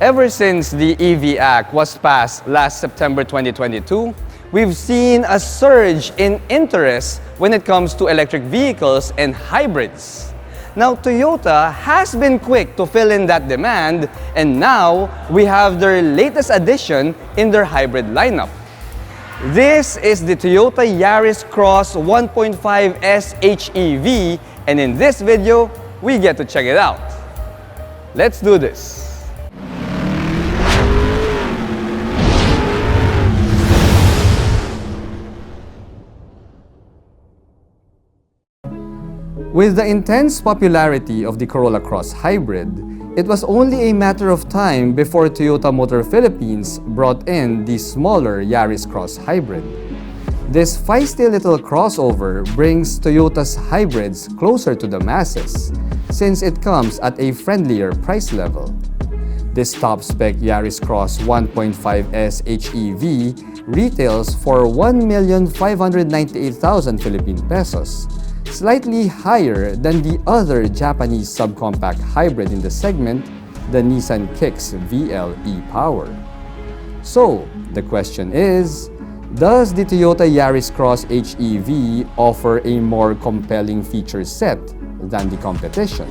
Ever since the EV Act was passed last September 2022, we've seen a surge in interest when it comes to electric vehicles and hybrids. Now, Toyota has been quick to fill in that demand, and now we have their latest addition in their hybrid lineup. This is the Toyota Yaris Cross 1.5S HEV, and in this video, we get to check it out. Let's do this. With the intense popularity of the Corolla Cross Hybrid, it was only a matter of time before Toyota Motor Philippines brought in the smaller Yaris Cross Hybrid. This feisty little crossover brings Toyota's hybrids closer to the masses, since it comes at a friendlier price level. This top-spec Yaris Cross 1.5S HEV retails for 1,598,000 Philippine pesos, slightly higher than the other Japanese subcompact hybrid in the segment, the Nissan Kicks VL e-Power. So, the question is, does the Toyota Yaris Cross HEV offer a more compelling feature set than the competition?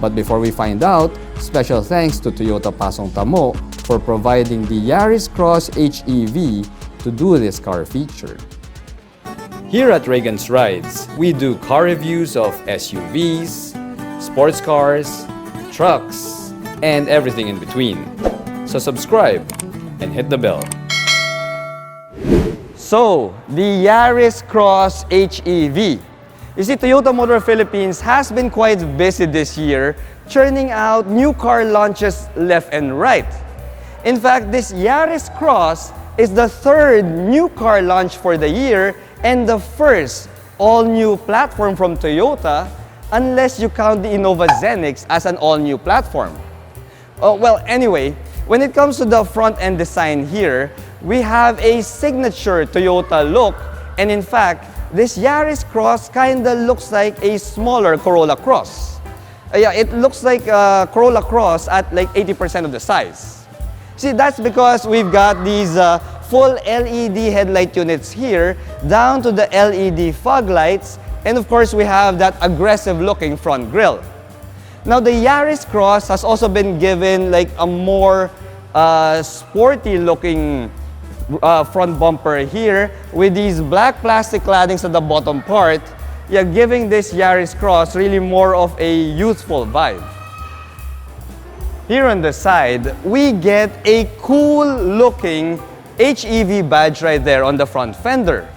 But before we find out, special thanks to Toyota Pasong Tamo for providing the Yaris Cross HEV to do this car feature. Here at Reagan's Rides, we do car reviews of SUVs, sports cars, trucks, and everything in between. So subscribe and hit the bell. So, the Yaris Cross HEV. You see, Toyota Motor Philippines has been quite busy this year, churning out new car launches left and right. In fact, this Yaris Cross is the third new car launch for the year and the first all-new platform from Toyota, unless you count the Innova Zenix as an all-new platform. Well, anyway, when it comes to the front-end design here, we have a signature Toyota look, and in fact, this Yaris Cross kinda looks like a smaller Corolla Cross. Yeah, it looks like a Corolla Cross at like 80% of the size. See, that's because we've got these full LED headlight units here, down to the LED fog lights, and of course we have that aggressive looking front grille. Now the Yaris Cross has also been given like a more sporty looking front bumper here with these black plastic claddings at the bottom part, yeah, giving this Yaris Cross really more of a youthful vibe. Here on the side, we get a cool looking HEV badge right there on the front fender.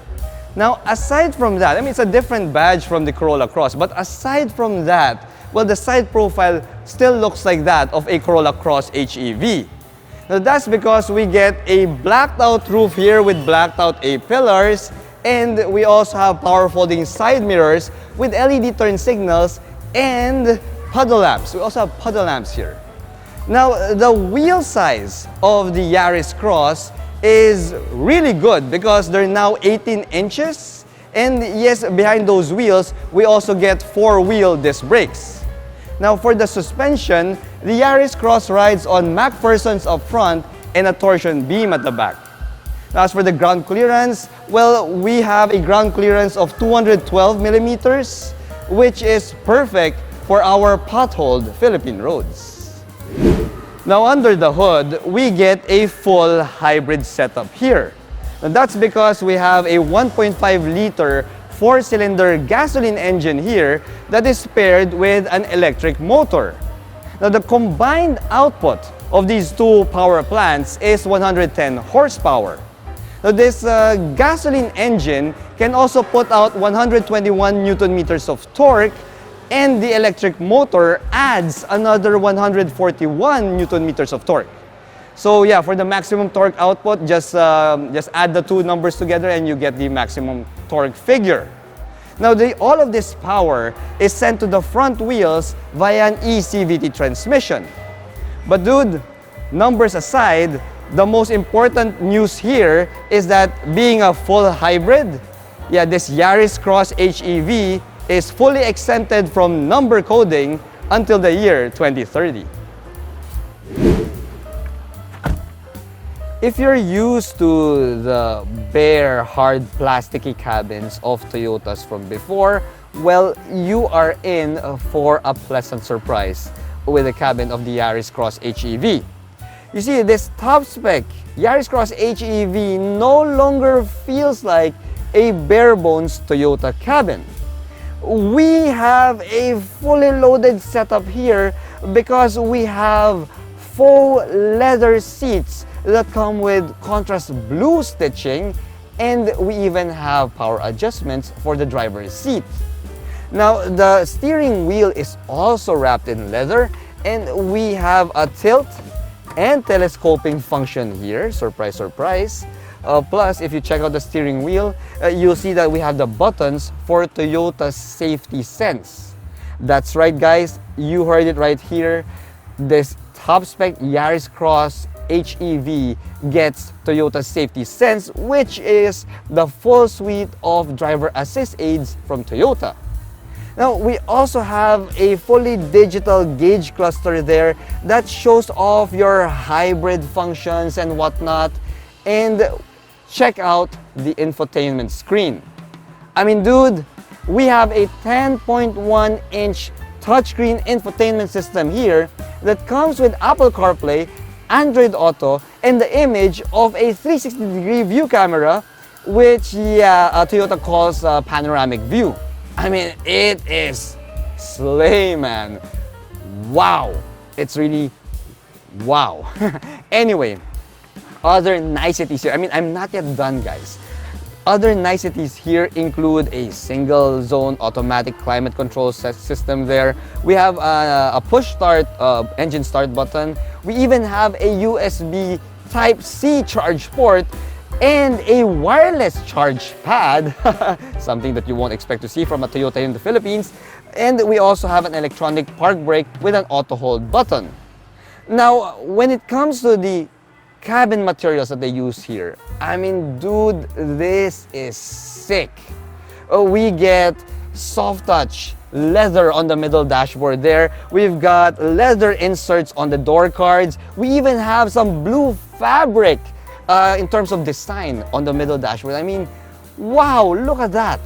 Now, aside from that, I mean, it's a different badge from the Corolla Cross, but aside from that, well, the side profile still looks like that of a Corolla Cross HEV. Now, that's because we get a blacked out roof here with blacked out A-pillars, and we also have power folding side mirrors with LED turn signals and puddle lamps. We also have puddle lamps here. Now, the wheel size of the Yaris Cross is really good because they're now 18 inches. And yes, behind those wheels, we also get 4-wheel disc brakes. Now, for the suspension, the Yaris Cross rides on MacPhersons up front and a torsion beam at the back. Now, as for the ground clearance, well, we have a ground clearance of 212 millimeters, which is perfect for our potholed Philippine roads. Now, under the hood, we get a full hybrid setup here. Now, that's because we have a 1.5-liter 4-cylinder gasoline engine here that is paired with an electric motor. Now, the combined output of these two power plants is 110 horsepower. Now, this gasoline engine can also put out 121 Newton meters of torque, and the electric motor adds another 141 Newton meters of torque. So yeah, for the maximum torque output, just add the two numbers together and you get the maximum torque figure. Now, all of this power is sent to the front wheels via an eCVT transmission. But dude, numbers aside, the most important news here is that being a full hybrid, yeah, this Yaris Cross HEV is fully exempted from number coding until the year 2030. If you're used to the bare, hard, plasticky cabins of Toyotas from before, well, you are in for a pleasant surprise with the cabin of the Yaris Cross HEV. You see, this top-spec Yaris Cross HEV no longer feels like a bare-bones Toyota cabin. We have a fully loaded setup here because we have faux leather seats that come with contrast blue stitching, and we even have power adjustments for the driver's seat. Now, the steering wheel is also wrapped in leather, and we have a tilt and telescoping function here. Surprise, surprise. Plus, if you check out the steering wheel, you'll see that we have the buttons for Toyota Safety Sense. That's right, guys. You heard it right here. This top-spec Yaris Cross HEV gets Toyota Safety Sense, which is the full suite of driver assist aids from Toyota. Now, we also have a fully digital gauge cluster there that shows off your hybrid functions and whatnot. And check out the infotainment screen. I mean, dude, we have a 10.1-inch touchscreen infotainment system here that comes with Apple CarPlay, Android Auto, and the image of a 360-degree view camera, which, Toyota calls a panoramic view. I mean, it is slay, man. Wow. It's really wow. Anyway, other niceties here. I mean, I'm not yet done, guys. Other niceties here include a single zone automatic climate control system there. We have a push start engine start button. We even have a USB Type-C charge port and a wireless charge pad, something that you won't expect to see from a Toyota in the Philippines. And we also have an electronic park brake with an auto hold button. Now, when it comes to the cabin materials that they use here, I mean, dude, this is sick. We get soft touch leather on the middle dashboard there. We've got leather inserts on the door cards. We even have some blue fabric in terms of design on the middle dashboard. I mean, wow, look at that.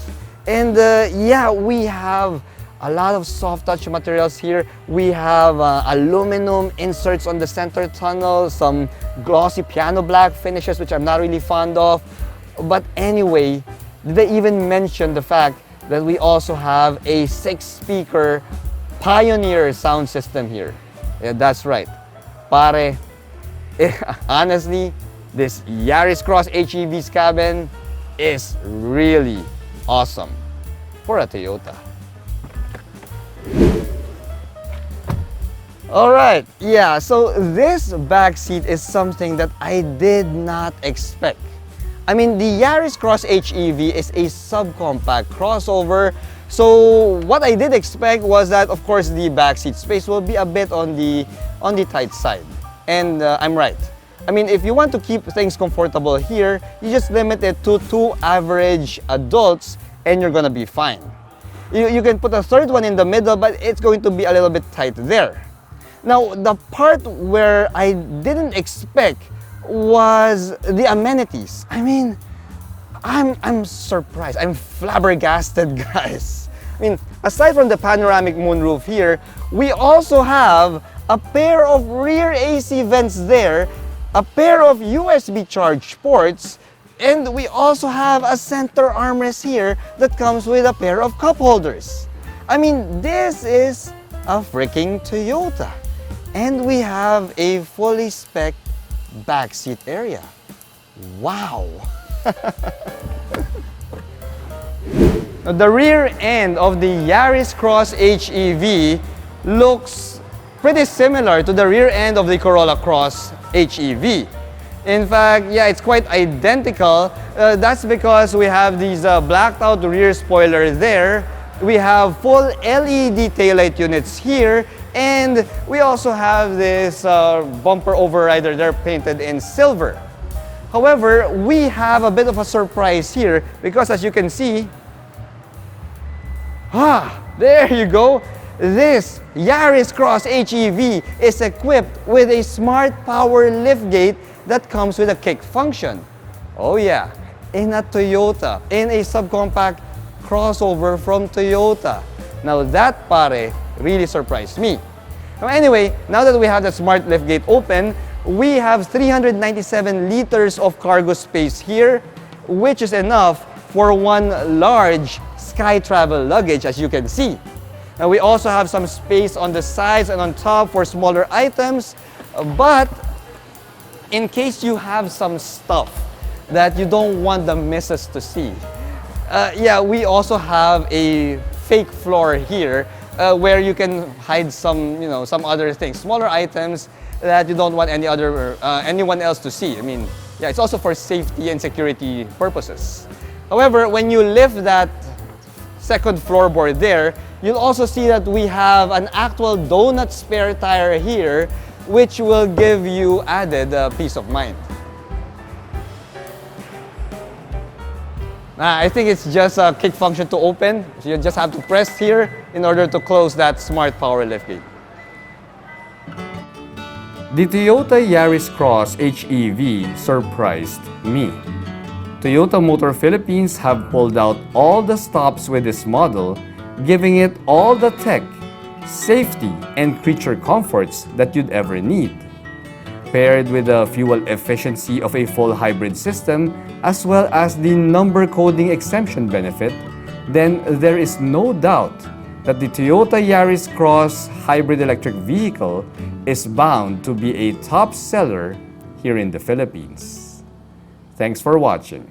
And we have a lot of soft touch materials here. We have aluminum inserts on the center tunnel, some glossy piano black finishes, which I'm not really fond of. But anyway, they even mention the fact that we also have a 6-speaker Pioneer sound system here. Yeah, that's right. Pare, honestly, this Yaris Cross HEV's cabin is really awesome for a Toyota. Alright, yeah, so this back seat is something that I did not expect. I mean, the Yaris Cross HEV is a subcompact crossover, so what I did expect was that, of course, the back seat space will be a bit on the tight side. And I'm right. I mean, if you want to keep things comfortable here, you just limit it to 2 average adults and you're gonna be fine. You can put a third one in the middle, but it's going to be a little bit tight there. Now, the part where I didn't expect was the amenities. I mean, I'm surprised. I'm flabbergasted, guys. I mean, aside from the panoramic moonroof here, we also have a pair of rear AC vents there, a pair of USB charge ports, and we also have a center armrest here that comes with a pair of cup holders. I mean, this is a freaking Toyota. And we have a fully spec backseat area. Wow! The rear end of the Yaris Cross HEV looks pretty similar to the rear end of the Corolla Cross HEV. In fact, yeah, it's quite identical. That's because we have these blacked out rear spoiler there. We have full LED taillight units here, and we also have this bumper overrider there painted in silver. However, we have a bit of a surprise here because, as you can see, there you go. This Yaris Cross HEV is equipped with a smart power liftgate that comes with a kick function. Oh yeah, in a Toyota, in a subcompact crossover from Toyota. Now that, pare, really surprised me. Now anyway, now that we have the smart liftgate open, we have 397 liters of cargo space here, which is enough for one large sky travel luggage, as you can see. Now we also have some space on the sides and on top for smaller items, but in case you have some stuff that you don't want the missus to see, yeah, we also have a fake floor here where you can hide some, some other things, smaller items that you don't want anyone else to see. I mean, yeah, it's also for safety and security purposes. However, when you lift that second floorboard there, you'll also see that we have an actual donut spare tire here, which will give you added peace of mind. I think it's just a kick function to open. So you just have to press here in order to close that smart power liftgate. The Toyota Yaris Cross HEV surprised me. Toyota Motor Philippines have pulled out all the stops with this model, giving it all the tech, safety, and creature comforts that you'd ever need. Paired with the fuel efficiency of a full hybrid system, as well as the number coding exemption benefit, then there is no doubt that the Toyota Yaris Cross Hybrid electric vehicle is bound to be a top seller here in the Philippines. Thanks for watching.